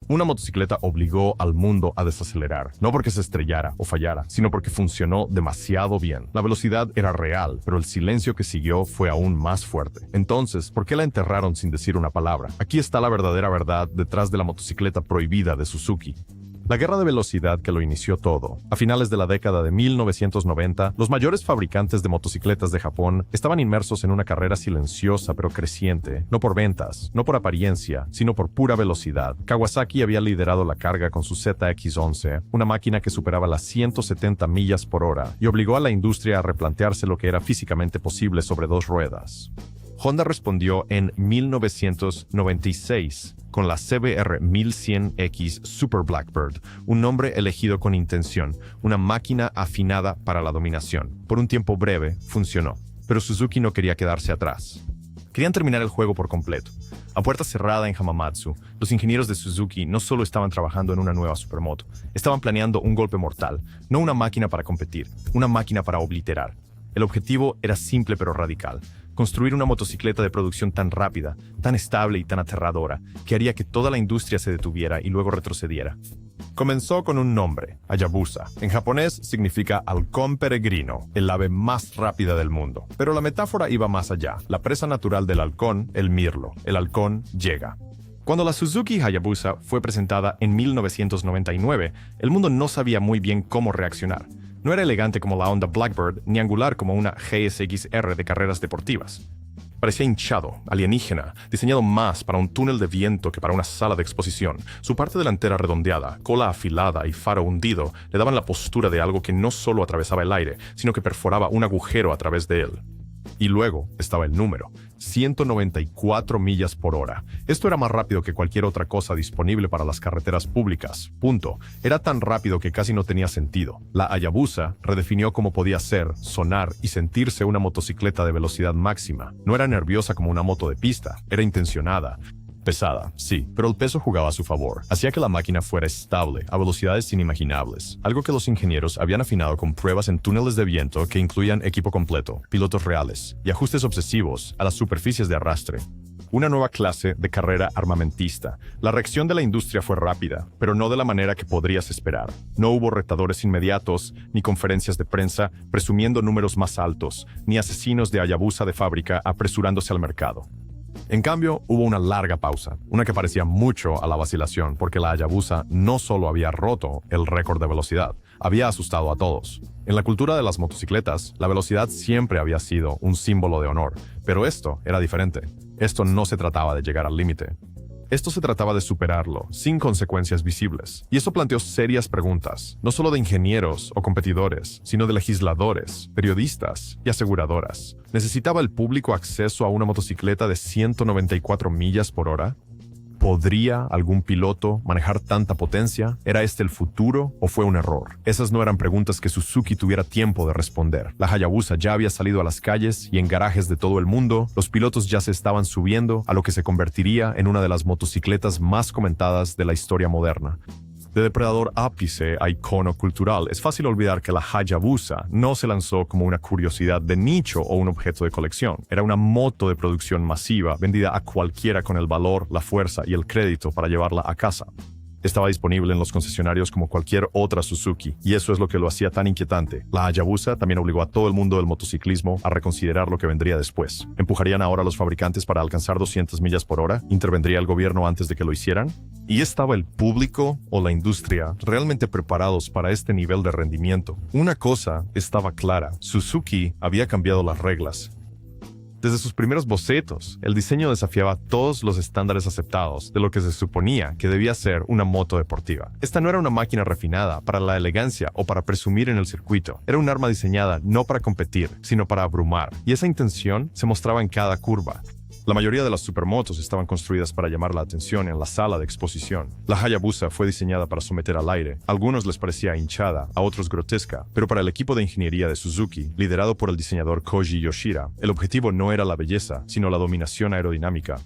Una motocicleta obligó al mundo a desacelerar, no porque se estrellara o fallara, sino porque funcionó demasiado bien. La velocidad era real, pero el silencio que siguió fue aún más fuerte. Entonces, ¿por qué la enterraron sin decir una palabra? Aquí está la verdadera verdad detrás de la motocicleta prohibida de Suzuki. La guerra de velocidad que lo inició todo. A finales de la década de 1990, los mayores fabricantes de motocicletas de Japón estaban inmersos en una carrera silenciosa pero creciente, no por ventas, no por apariencia, sino por pura velocidad. Kawasaki había liderado la carga con su ZX-11, una máquina que superaba las 170 millas por hora, y obligó a la industria a replantearse lo que era físicamente posible sobre dos ruedas. Honda respondió en 1996 con la CBR 1100X Super Blackbird, un nombre elegido con intención, una máquina afinada para la dominación. Por un tiempo breve, funcionó, pero Suzuki no quería quedarse atrás. Querían terminar el juego por completo. A puerta cerrada en Hamamatsu, los ingenieros de Suzuki no solo estaban trabajando en una nueva supermoto, estaban planeando un golpe mortal, no una máquina para competir, una máquina para obliterar. El objetivo era simple pero radical: construir una motocicleta de producción tan rápida, tan estable y tan aterradora, que haría que toda la industria se detuviera y luego retrocediera. Comenzó con un nombre, Hayabusa. En japonés significa halcón peregrino, el ave más rápida del mundo. Pero la metáfora iba más allá. La presa natural del halcón, el mirlo. El halcón llega. Cuando la Suzuki Hayabusa fue presentada en 1999, el mundo no sabía muy bien cómo reaccionar. No era elegante como la Honda Blackbird, ni angular como una GSX-R de carreras deportivas. Parecía hinchado, alienígena, diseñado más para un túnel de viento que para una sala de exposición. Su parte delantera redondeada, cola afilada y faro hundido le daban la postura de algo que no solo atravesaba el aire, sino que perforaba un agujero a través de él. Y luego estaba el número, 194 millas por hora. Esto era más rápido que cualquier otra cosa disponible para las carreteras públicas. Punto. Era tan rápido que casi no tenía sentido. La Hayabusa redefinió cómo podía ser, sonar y sentirse una motocicleta de velocidad máxima. No era nerviosa como una moto de pista, era intencionada. Pesada, sí, pero el peso jugaba a su favor. Hacía que la máquina fuera estable, a velocidades inimaginables. Algo que los ingenieros habían afinado con pruebas en túneles de viento que incluían equipo completo, pilotos reales y ajustes obsesivos a las superficies de arrastre. Una nueva clase de carrera armamentista. La reacción de la industria fue rápida, pero no de la manera que podrías esperar. No hubo retadores inmediatos, ni conferencias de prensa presumiendo números más altos, ni asesinos de Hayabusa de fábrica apresurándose al mercado. En cambio, hubo una larga pausa, una que parecía mucho a la vacilación, porque la Hayabusa no solo había roto el récord de velocidad, había asustado a todos. En la cultura de las motocicletas, la velocidad siempre había sido un símbolo de honor, pero esto era diferente. Esto no se trataba de llegar al límite. Esto se trataba de superarlo, sin consecuencias visibles. Y eso planteó serias preguntas, no solo de ingenieros o competidores, sino de legisladores, periodistas y aseguradoras. ¿Necesitaba el público acceso a una motocicleta de 194 millas por hora? ¿Podría algún piloto manejar tanta potencia? ¿Era este el futuro o fue un error? Esas no eran preguntas que Suzuki tuviera tiempo de responder. La Hayabusa ya había salido a las calles y en garajes de todo el mundo, los pilotos ya se estaban subiendo a lo que se convertiría en una de las motocicletas más comentadas de la historia moderna. De depredador ápice a icono cultural, es fácil olvidar que la Hayabusa no se lanzó como una curiosidad de nicho o un objeto de colección. Era una moto de producción masiva, vendida a cualquiera con el valor, la fuerza y el crédito para llevarla a casa. Estaba disponible en los concesionarios como cualquier otra Suzuki, y eso es lo que lo hacía tan inquietante. La Hayabusa también obligó a todo el mundo del motociclismo a reconsiderar lo que vendría después. ¿Empujarían ahora a los fabricantes para alcanzar 200 millas por hora? ¿Intervendría el gobierno antes de que lo hicieran? ¿Y estaba el público o la industria realmente preparados para este nivel de rendimiento? Una cosa estaba clara: Suzuki había cambiado las reglas. Desde sus primeros bocetos, el diseño desafiaba todos los estándares aceptados de lo que se suponía que debía ser una moto deportiva. Esta no era una máquina refinada para la elegancia o para presumir en el circuito. Era un arma diseñada no para competir, sino para abrumar, y esa intención se mostraba en cada curva. La mayoría de las supermotos estaban construidas para llamar la atención en la sala de exposición. La Hayabusa fue diseñada para someter al aire. A algunos les parecía hinchada, a otros grotesca, pero para el equipo de ingeniería de Suzuki, liderado por el diseñador Koji Yoshida, el objetivo no era la belleza, sino la dominación aerodinámica.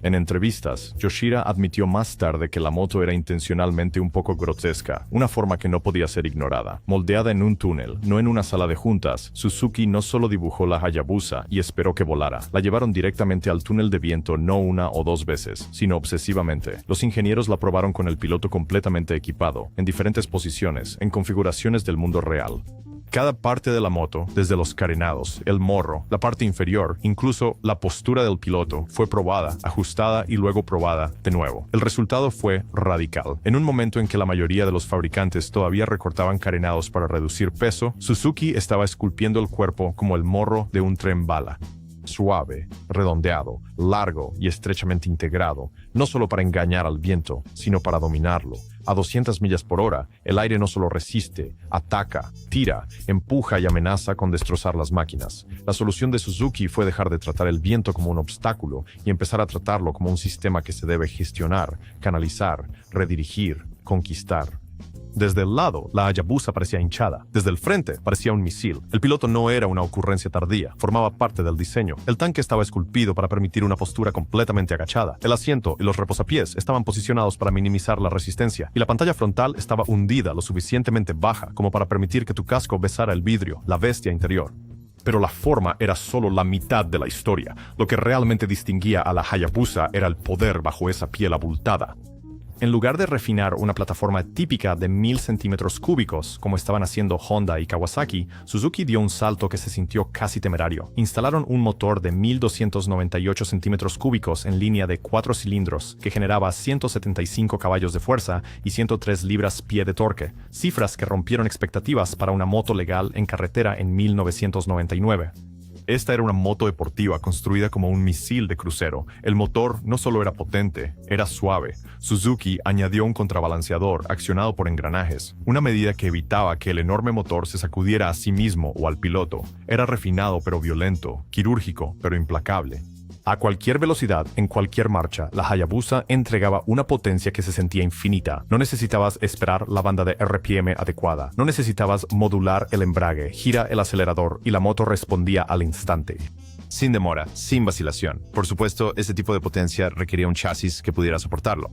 En entrevistas, Yoshida admitió más tarde que la moto era intencionalmente un poco grotesca, una forma que no podía ser ignorada. Moldeada en un túnel, no en una sala de juntas, Suzuki no solo dibujó la Hayabusa y esperó que volara. La llevaron directamente al túnel de viento no una o dos veces, sino obsesivamente. Los ingenieros la probaron con el piloto completamente equipado, en diferentes posiciones, en configuraciones del mundo real. Cada parte de la moto, desde los carenados, el morro, la parte inferior, incluso la postura del piloto, fue probada, ajustada y luego probada de nuevo. El resultado fue radical. En un momento en que la mayoría de los fabricantes todavía recortaban carenados para reducir peso, Suzuki estaba esculpiendo el cuerpo como el morro de un tren bala. Suave, redondeado, largo y estrechamente integrado, no solo para engañar al viento, sino para dominarlo. A 200 millas por hora, el aire no solo resiste, ataca, tira, empuja y amenaza con destrozar las máquinas. La solución de Suzuki fue dejar de tratar el viento como un obstáculo y empezar a tratarlo como un sistema que se debe gestionar, canalizar, redirigir, conquistar. Desde el lado, la Hayabusa parecía hinchada. Desde el frente, parecía un misil. El piloto no era una ocurrencia tardía, formaba parte del diseño. El tanque estaba esculpido para permitir una postura completamente agachada. El asiento y los reposapiés estaban posicionados para minimizar la resistencia, y la pantalla frontal estaba hundida lo suficientemente baja como para permitir que tu casco besara el vidrio, la bestia interior. Pero la forma era solo la mitad de la historia. Lo que realmente distinguía a la Hayabusa era el poder bajo esa piel abultada. En lugar de refinar una plataforma típica de 1000 centímetros cúbicos, como estaban haciendo Honda y Kawasaki, Suzuki dio un salto que se sintió casi temerario. Instalaron un motor de 1298 centímetros cúbicos en línea de 4 cilindros, que generaba 175 caballos de fuerza y 103 libras-pie de torque, cifras que rompieron expectativas para una moto legal en carretera en 1999. Esta era una moto deportiva construida como un misil de crucero. El motor no solo era potente, era suave. Suzuki añadió un contrabalanceador accionado por engranajes, una medida que evitaba que el enorme motor se sacudiera a sí mismo o al piloto. Era refinado pero violento, quirúrgico pero implacable. A cualquier velocidad, en cualquier marcha, la Hayabusa entregaba una potencia que se sentía infinita. No necesitabas esperar la banda de RPM adecuada. No necesitabas modular el embrague, gira el acelerador y la moto respondía al instante. Sin demora, sin vacilación. Por supuesto, este tipo de potencia requería un chasis que pudiera soportarlo.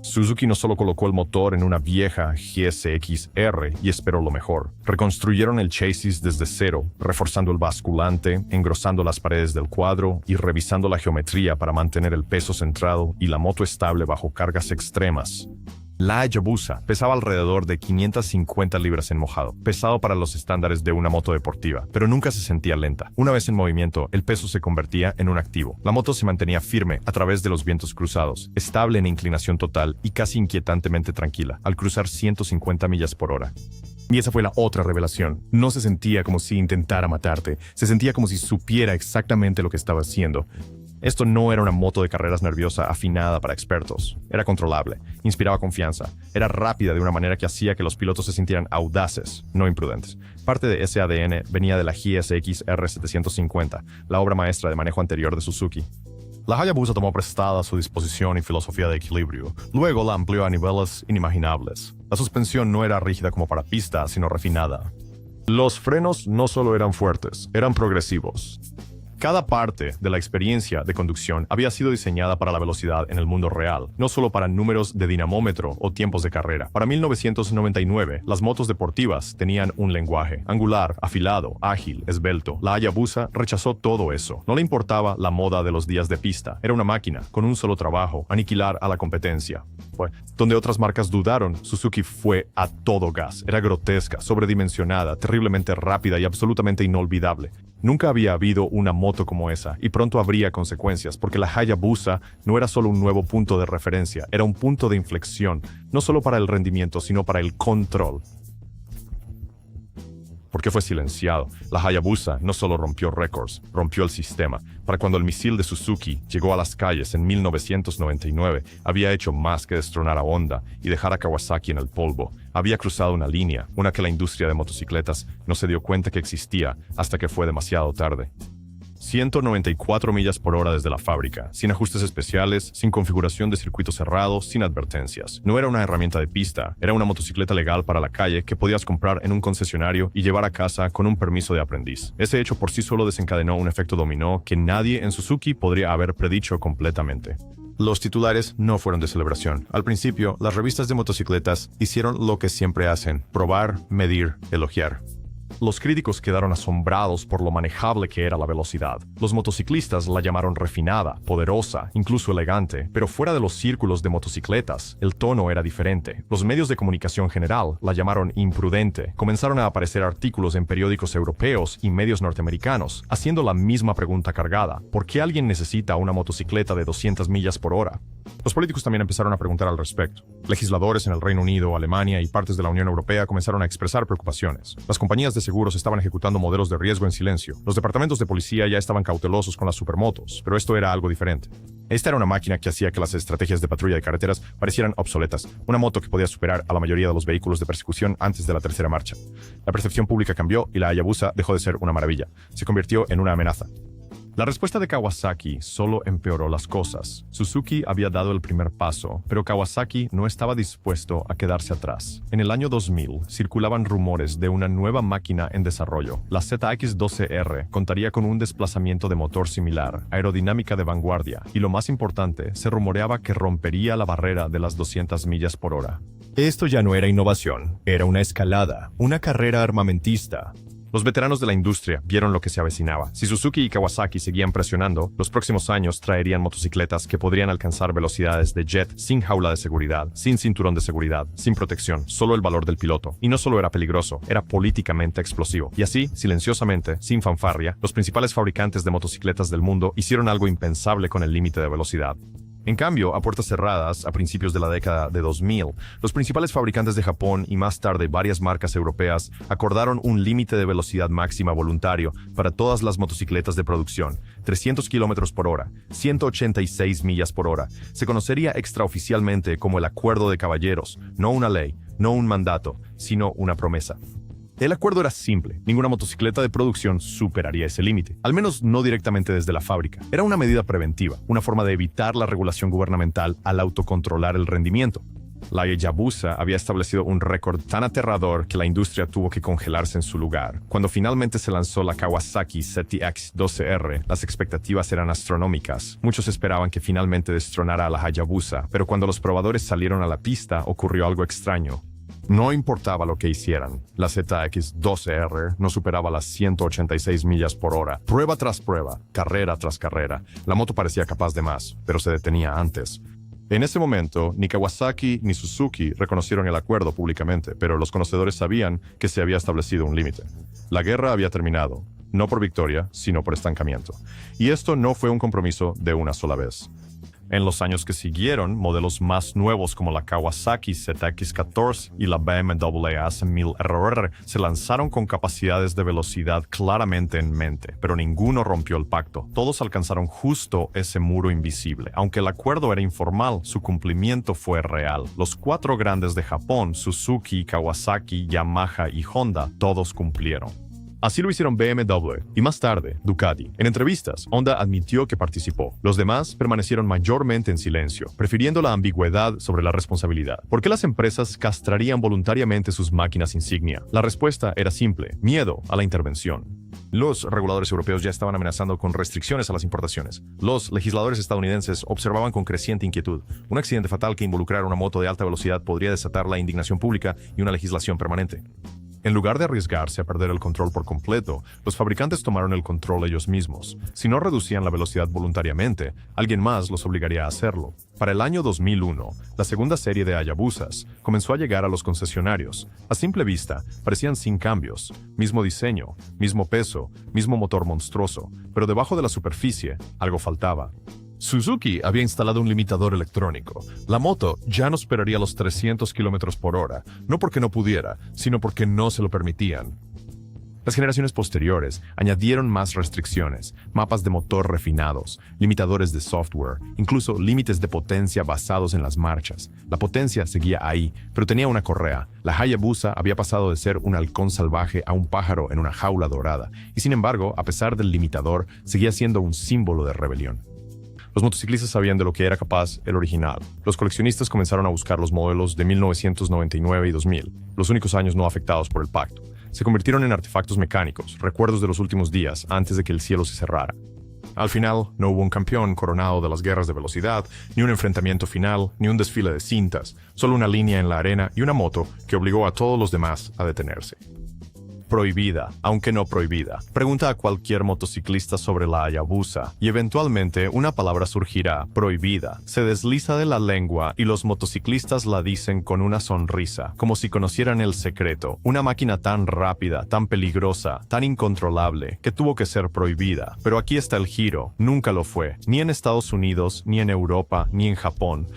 Suzuki no solo colocó el motor en una vieja GSX-R y esperó lo mejor. Reconstruyeron el chasis desde cero, reforzando el basculante, engrosando las paredes del cuadro y revisando la geometría para mantener el peso centrado y la moto estable bajo cargas extremas. La Hayabusa pesaba alrededor de 550 libras en mojado, pesado para los estándares de una moto deportiva, pero nunca se sentía lenta. Una vez en movimiento, el peso se convertía en un activo. La moto se mantenía firme a través de los vientos cruzados, estable en inclinación total y casi inquietantemente tranquila, al cruzar 150 millas por hora. Y esa fue la otra revelación. No se sentía como si intentara matarte, se sentía como si supiera exactamente lo que estaba haciendo. Esto no era una moto de carreras nerviosa afinada para expertos. Era controlable, inspiraba confianza, era rápida de una manera que hacía que los pilotos se sintieran audaces, no imprudentes. Parte de ese ADN venía de la GSX R750, la obra maestra de manejo anterior de Suzuki. La Hayabusa tomó prestada su disposición y filosofía de equilibrio. Luego la amplió a niveles inimaginables. La suspensión no era rígida como para pista, sino refinada. Los frenos no solo eran fuertes, eran progresivos. Cada parte de la experiencia de conducción había sido diseñada para la velocidad en el mundo real, no solo para números de dinamómetro o tiempos de carrera. Para 1999, las motos deportivas tenían un lenguaje angular, afilado, ágil, esbelto. La Hayabusa rechazó todo eso. No le importaba la moda de los días de pista. Era una máquina, con un solo trabajo: aniquilar a la competencia. Donde otras marcas dudaron, Suzuki fue a todo gas. Era grotesca, sobredimensionada, terriblemente rápida y absolutamente inolvidable. Nunca había habido una moto como esa, y pronto habría consecuencias, porque la Hayabusa no era solo un nuevo punto de referencia, era un punto de inflexión, no solo para el rendimiento, sino para el control. ¿Por qué fue silenciado? La Hayabusa no solo rompió récords, rompió el sistema. Para cuando el misil de Suzuki llegó a las calles en 1999, había hecho más que destronar a Honda y dejar a Kawasaki en el polvo. Había cruzado una línea, una que la industria de motocicletas no se dio cuenta que existía hasta que fue demasiado tarde. 194 millas por hora desde la fábrica, sin ajustes especiales, sin configuración de circuito cerrado, sin advertencias. No era una herramienta de pista, era una motocicleta legal para la calle que podías comprar en un concesionario y llevar a casa con un permiso de aprendiz. Ese hecho por sí solo desencadenó un efecto dominó que nadie en Suzuki podría haber predicho completamente. Los titulares no fueron de celebración. Al principio, las revistas de motocicletas hicieron lo que siempre hacen: probar, medir, elogiar. Los críticos quedaron asombrados por lo manejable que era la velocidad. Los motociclistas la llamaron refinada, poderosa, incluso elegante, pero fuera de los círculos de motocicletas, el tono era diferente. Los medios de comunicación general la llamaron imprudente. Comenzaron a aparecer artículos en periódicos europeos y medios norteamericanos, haciendo la misma pregunta cargada: ¿por qué alguien necesita una motocicleta de 200 millas por hora? Los políticos también empezaron a preguntar al respecto. Legisladores en el Reino Unido, Alemania y partes de la Unión Europea comenzaron a expresar preocupaciones. Las compañías de seguros estaban ejecutando modelos de riesgo en silencio. Los departamentos de policía ya estaban cautelosos con las supermotos, pero esto era algo diferente. Esta era una máquina que hacía que las estrategias de patrulla de carreteras parecieran obsoletas, una moto que podía superar a la mayoría de los vehículos de persecución antes de la tercera marcha. La percepción pública cambió y la Hayabusa dejó de ser una maravilla. Se convirtió en una amenaza. La respuesta de Kawasaki solo empeoró las cosas. Suzuki había dado el primer paso, pero Kawasaki no estaba dispuesto a quedarse atrás. En el año 2000 circulaban rumores de una nueva máquina en desarrollo. La ZX-12R contaría con un desplazamiento de motor similar, aerodinámica de vanguardia, y lo más importante, se rumoreaba que rompería la barrera de las 200 millas por hora. Esto ya no era innovación, era una escalada, una carrera armamentista. Los veteranos de la industria vieron lo que se avecinaba. Si Suzuki y Kawasaki seguían presionando, los próximos años traerían motocicletas que podrían alcanzar velocidades de jet sin jaula de seguridad, sin cinturón de seguridad, sin protección, solo el valor del piloto. Y no solo era peligroso, era políticamente explosivo. Y así, silenciosamente, sin fanfarria, los principales fabricantes de motocicletas del mundo hicieron algo impensable con el límite de velocidad. En cambio, a puertas cerradas, a principios de la década de 2000, los principales fabricantes de Japón y más tarde varias marcas europeas acordaron un límite de velocidad máxima voluntario para todas las motocicletas de producción: 300 km por hora, 186 millas por hora. Se conocería extraoficialmente como el Acuerdo de Caballeros, no una ley, no un mandato, sino una promesa. El acuerdo era simple: ninguna motocicleta de producción superaría ese límite, al menos no directamente desde la fábrica. Era una medida preventiva, una forma de evitar la regulación gubernamental al autocontrolar el rendimiento. La Hayabusa había establecido un récord tan aterrador que la industria tuvo que congelarse en su lugar. Cuando finalmente se lanzó la Kawasaki ZX-12R, las expectativas eran astronómicas. Muchos esperaban que finalmente destronara a la Hayabusa, pero cuando los probadores salieron a la pista ocurrió algo extraño. No importaba lo que hicieran, la ZX-12R no superaba las 186 millas por hora. Prueba tras prueba, carrera tras carrera, la moto parecía capaz de más, pero se detenía antes. En ese momento, ni Kawasaki ni Suzuki reconocieron el acuerdo públicamente, pero los conocedores sabían que se había establecido un límite. La guerra había terminado, no por victoria, sino por estancamiento. Y esto no fue un compromiso de una sola vez. En los años que siguieron, modelos más nuevos como la Kawasaki ZX-14 y la BMW AC1000RR se lanzaron con capacidades de velocidad claramente en mente, pero ninguno rompió el pacto. Todos alcanzaron justo ese muro invisible. Aunque el acuerdo era informal, su cumplimiento fue real. Los cuatro grandes de Japón, Suzuki, Kawasaki, Yamaha y Honda, todos cumplieron. Así lo hicieron BMW y más tarde Ducati. En entrevistas, Honda admitió que participó. Los demás permanecieron mayormente en silencio, prefiriendo la ambigüedad sobre la responsabilidad. ¿Por qué las empresas castrarían voluntariamente sus máquinas insignia? La respuesta era simple: miedo a la intervención. Los reguladores europeos ya estaban amenazando con restricciones a las importaciones. Los legisladores estadounidenses observaban con creciente inquietud. Un accidente fatal que involucrara una moto de alta velocidad podría desatar la indignación pública y una legislación permanente. En lugar de arriesgarse a perder el control por completo, los fabricantes tomaron el control ellos mismos. Si no reducían la velocidad voluntariamente, alguien más los obligaría a hacerlo. Para el año 2001, la segunda serie de Hayabusas comenzó a llegar a los concesionarios. A simple vista, parecían sin cambios. Mismo diseño, mismo peso, mismo motor monstruoso, pero debajo de la superficie, algo faltaba. Suzuki había instalado un limitador electrónico. La moto ya no superaría los 300 km por hora, no porque no pudiera, sino porque no se lo permitían. Las generaciones posteriores añadieron más restricciones, mapas de motor refinados, limitadores de software, incluso límites de potencia basados en las marchas. La potencia seguía ahí, pero tenía una correa. La Hayabusa había pasado de ser un halcón salvaje a un pájaro en una jaula dorada, y sin embargo, a pesar del limitador, seguía siendo un símbolo de rebelión. Los motociclistas sabían de lo que era capaz el original. Los coleccionistas comenzaron a buscar los modelos de 1999 y 2000, los únicos años no afectados por el pacto. Se convirtieron en artefactos mecánicos, recuerdos de los últimos días antes de que el cielo se cerrara. Al final, no hubo un campeón coronado de las guerras de velocidad, ni un enfrentamiento final, ni un desfile de cintas, solo una línea en la arena y una moto que obligó a todos los demás a detenerse. Prohibida, aunque no prohibida. Pregunta a cualquier motociclista sobre la Hayabusa y eventualmente una palabra surgirá, prohibida. Se desliza de la lengua y los motociclistas la dicen con una sonrisa, como si conocieran el secreto. Una máquina tan rápida, tan peligrosa, tan incontrolable, que tuvo que ser prohibida. Pero aquí está el giro, nunca lo fue, ni en Estados Unidos, ni en Europa, ni en Japón.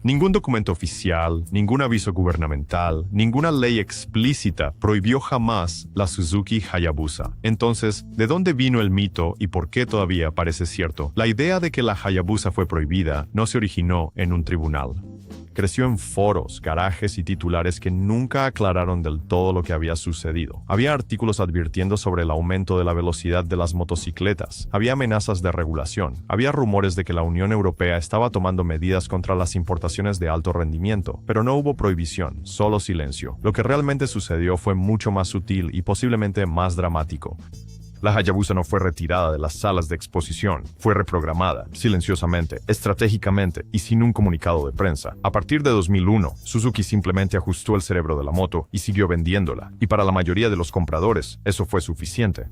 Ningún documento oficial, ningún aviso gubernamental, ninguna ley explícita prohibió jamás la Suzuki Hayabusa. Entonces, ¿de dónde vino el mito y por qué todavía parece cierto? La idea de que la Hayabusa fue prohibida no se originó en un tribunal. Creció en foros, garajes y titulares que nunca aclararon del todo lo que había sucedido. Había artículos advirtiendo sobre el aumento de la velocidad de las motocicletas. Había amenazas de regulación. Había rumores de que la Unión Europea estaba tomando medidas contra las importaciones de alto rendimiento. Pero no hubo prohibición, solo silencio. Lo que realmente sucedió fue mucho más sutil y posiblemente más dramático. La Hayabusa no fue retirada de las salas de exposición, fue reprogramada, silenciosamente, estratégicamente y sin un comunicado de prensa. A partir de 2001, Suzuki simplemente ajustó el cerebro de la moto y siguió vendiéndola, y para la mayoría de los compradores, eso fue suficiente.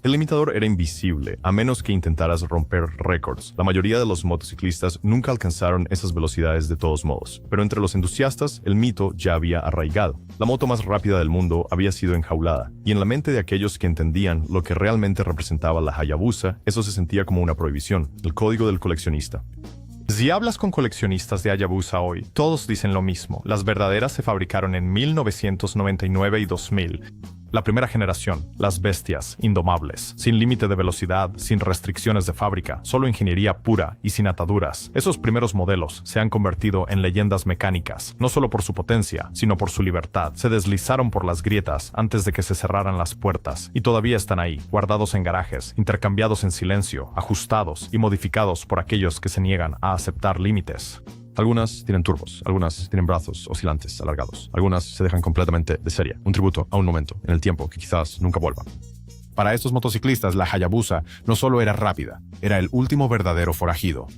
El limitador era invisible, a menos que intentaras romper récords. La mayoría de los motociclistas nunca alcanzaron esas velocidades de todos modos, pero entre los entusiastas, el mito ya había arraigado. La moto más rápida del mundo había sido enjaulada, y en la mente de aquellos que entendían lo que realmente representaba la Hayabusa, eso se sentía como una prohibición, el código del coleccionista. Si hablas con coleccionistas de Hayabusa hoy, todos dicen lo mismo. Las verdaderas se fabricaron en 1999 y 2000. La primera generación, las bestias, indomables, sin límite de velocidad, sin restricciones de fábrica, solo ingeniería pura y sin ataduras. Esos primeros modelos se han convertido en leyendas mecánicas, no solo por su potencia, sino por su libertad. Se deslizaron por las grietas antes de que se cerraran las puertas, y todavía están ahí, guardados en garajes, intercambiados en silencio, ajustados y modificados por aquellos que se niegan a aceptar límites. Algunas tienen turbos, algunas tienen brazos oscilantes alargados, algunas se dejan completamente de serie, un tributo a un momento en el tiempo que quizás nunca vuelva. Para estos motociclistas, la Hayabusa no solo era rápida, era el último verdadero forajido.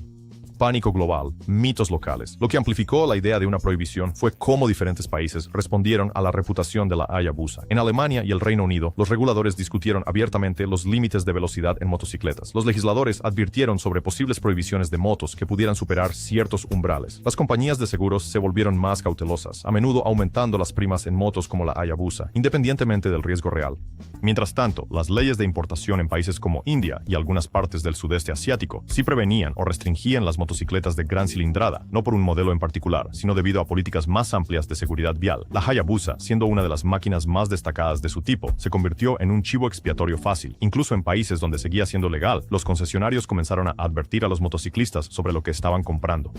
Pánico global, mitos locales. Lo que amplificó la idea de una prohibición fue cómo diferentes países respondieron a la reputación de la Hayabusa. En Alemania y el Reino Unido, los reguladores discutieron abiertamente los límites de velocidad en motocicletas. Los legisladores advirtieron sobre posibles prohibiciones de motos que pudieran superar ciertos umbrales. Las compañías de seguros se volvieron más cautelosas, a menudo aumentando las primas en motos como la Hayabusa, independientemente del riesgo real. Mientras tanto, las leyes de importación en países como India y algunas partes del sudeste asiático sí prevenían o restringían las motocicletas de gran cilindrada, no por un modelo en particular, sino debido a políticas más amplias de seguridad vial. La Hayabusa, siendo una de las máquinas más destacadas de su tipo, se convirtió en un chivo expiatorio fácil. Incluso en países donde seguía siendo legal, los concesionarios comenzaron a advertir a los motociclistas sobre lo que estaban comprando.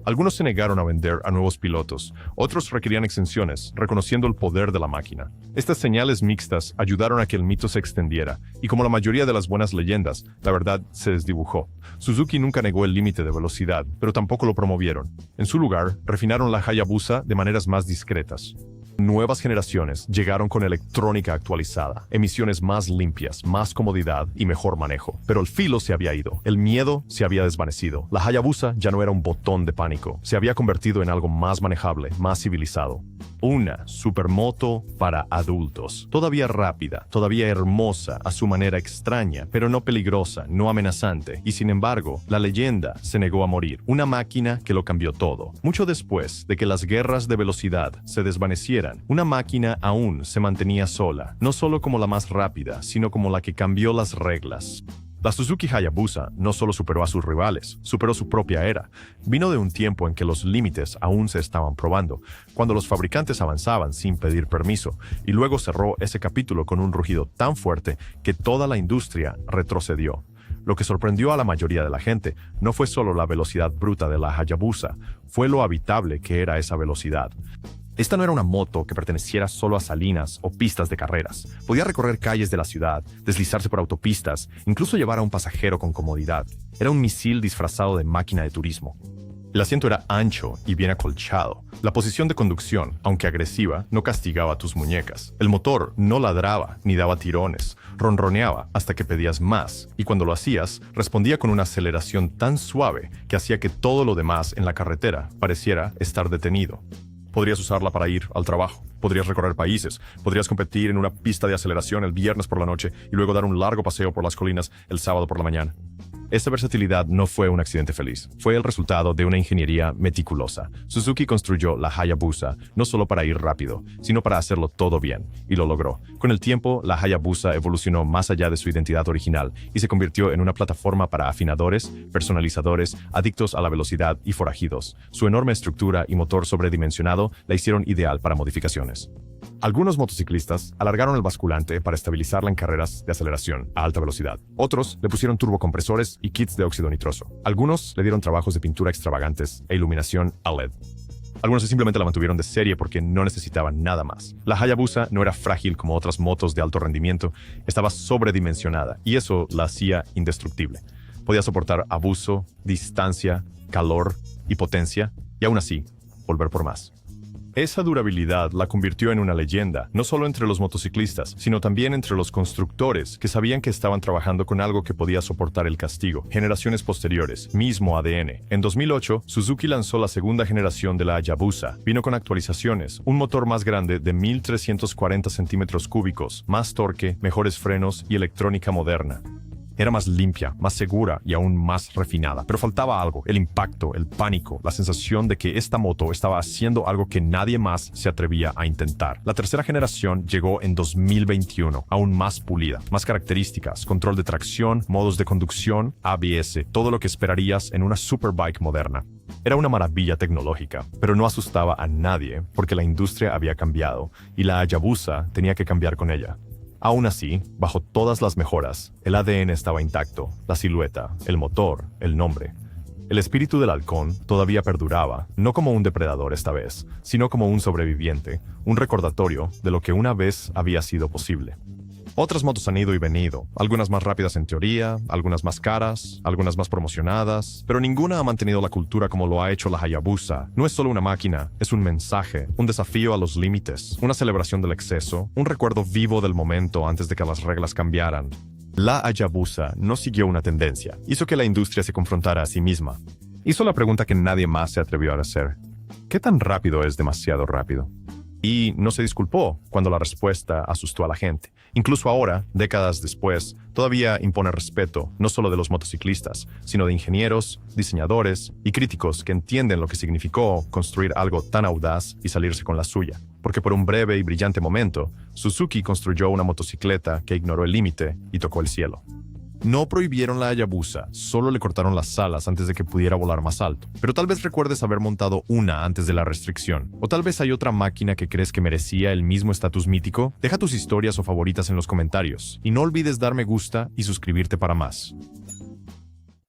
Algunos se negaron a vender a nuevos pilotos, otros requerían exenciones, reconociendo el poder de la máquina. Estas señales mixtas ayudaron a que el mito se extendiera, y como la mayoría de las buenas leyendas, la verdad se desdibujó. Suzuki nunca negó el límite de velocidad, pero tampoco lo promovieron. En su lugar, refinaron la Hayabusa de maneras más discretas. Nuevas generaciones llegaron con electrónica actualizada, emisiones más limpias, más comodidad y mejor manejo. Pero el filo se había ido, el miedo se había desvanecido. La Hayabusa ya no era un botón de pánico, se había convertido en algo más manejable, más civilizado. Una supermoto para adultos, todavía rápida, todavía hermosa a su manera extraña, pero no peligrosa, no amenazante. Y sin embargo, la leyenda se negó a morir. Una máquina que lo cambió todo. Mucho después de que las guerras de velocidad se desvanecieran, una máquina aún se mantenía sola, no solo como la más rápida, sino como la que cambió las reglas. La Suzuki Hayabusa no solo superó a sus rivales, superó su propia era. Vino de un tiempo en que los límites aún se estaban probando, cuando los fabricantes avanzaban sin pedir permiso, y luego cerró ese capítulo con un rugido tan fuerte que toda la industria retrocedió. Lo que sorprendió a la mayoría de la gente no fue solo la velocidad bruta de la Hayabusa, fue lo habitable que era esa velocidad. Esta no era una moto que perteneciera solo a salinas o pistas de carreras. Podía recorrer calles de la ciudad, deslizarse por autopistas, incluso llevar a un pasajero con comodidad. Era un misil disfrazado de máquina de turismo. El asiento era ancho y bien acolchado. La posición de conducción, aunque agresiva, no castigaba tus muñecas. El motor no ladraba ni daba tirones, ronroneaba hasta que pedías más, y cuando lo hacías, respondía con una aceleración tan suave que hacía que todo lo demás en la carretera pareciera estar detenido. Podrías usarla para ir al trabajo, podrías recorrer países, podrías competir en una pista de aceleración el viernes por la noche y luego dar un largo paseo por las colinas el sábado por la mañana. Esta versatilidad no fue un accidente feliz, fue el resultado de una ingeniería meticulosa. Suzuki construyó la Hayabusa no solo para ir rápido, sino para hacerlo todo bien, y lo logró. Con el tiempo, la Hayabusa evolucionó más allá de su identidad original y se convirtió en una plataforma para afinadores, personalizadores, adictos a la velocidad y forajidos. Su enorme estructura y motor sobredimensionado la hicieron ideal para modificaciones. Algunos motociclistas alargaron el basculante para estabilizarla en carreras de aceleración a alta velocidad. Otros le pusieron turbocompresores y kits de óxido nitroso. Algunos le dieron trabajos de pintura extravagantes e iluminación a LED. Algunos simplemente la mantuvieron de serie porque no necesitaban nada más. La Hayabusa no era frágil como otras motos de alto rendimiento, estaba sobredimensionada y eso la hacía indestructible. Podía soportar abuso, distancia, calor y potencia y aún así volver por más. Esa durabilidad la convirtió en una leyenda, no solo entre los motociclistas, sino también entre los constructores, que sabían que estaban trabajando con algo que podía soportar el castigo. Generaciones posteriores, mismo ADN. En 2008, Suzuki lanzó la segunda generación de la Hayabusa. Vino con actualizaciones, un motor más grande de 1.340 centímetros cúbicos, más torque, mejores frenos y electrónica moderna. Era más limpia, más segura y aún más refinada. Pero faltaba algo, el impacto, el pánico, la sensación de que esta moto estaba haciendo algo que nadie más se atrevía a intentar. La tercera generación llegó en 2021, aún más pulida, más características, control de tracción, modos de conducción, ABS, todo lo que esperarías en una superbike moderna. Era una maravilla tecnológica, pero no asustaba a nadie porque la industria había cambiado y la Hayabusa tenía que cambiar con ella. Aún así, bajo todas las mejoras, el ADN estaba intacto, la silueta, el motor, el nombre. El espíritu del halcón todavía perduraba, no como un depredador esta vez, sino como un sobreviviente, un recordatorio de lo que una vez había sido posible. Otras motos han ido y venido, algunas más rápidas en teoría, algunas más caras, algunas más promocionadas, pero ninguna ha mantenido la cultura como lo ha hecho la Hayabusa. No es solo una máquina, es un mensaje, un desafío a los límites, una celebración del exceso, un recuerdo vivo del momento antes de que las reglas cambiaran. La Hayabusa no siguió una tendencia, hizo que la industria se confrontara a sí misma. Hizo la pregunta que nadie más se atrevió a hacer. ¿Qué tan rápido es demasiado rápido? Y no se disculpó cuando la respuesta asustó a la gente. Incluso ahora, décadas después, todavía impone respeto, no solo de los motociclistas, sino de ingenieros, diseñadores y críticos que entienden lo que significó construir algo tan audaz y salirse con la suya. Porque por un breve y brillante momento, Suzuki construyó una motocicleta que ignoró el límite y tocó el cielo. No prohibieron la Hayabusa, solo le cortaron las alas antes de que pudiera volar más alto. Pero tal vez recuerdes haber montado una antes de la restricción. O tal vez hay otra máquina que crees que merecía el mismo estatus mítico. Deja tus historias o favoritas en los comentarios. Y no olvides dar me gusta y suscribirte para más.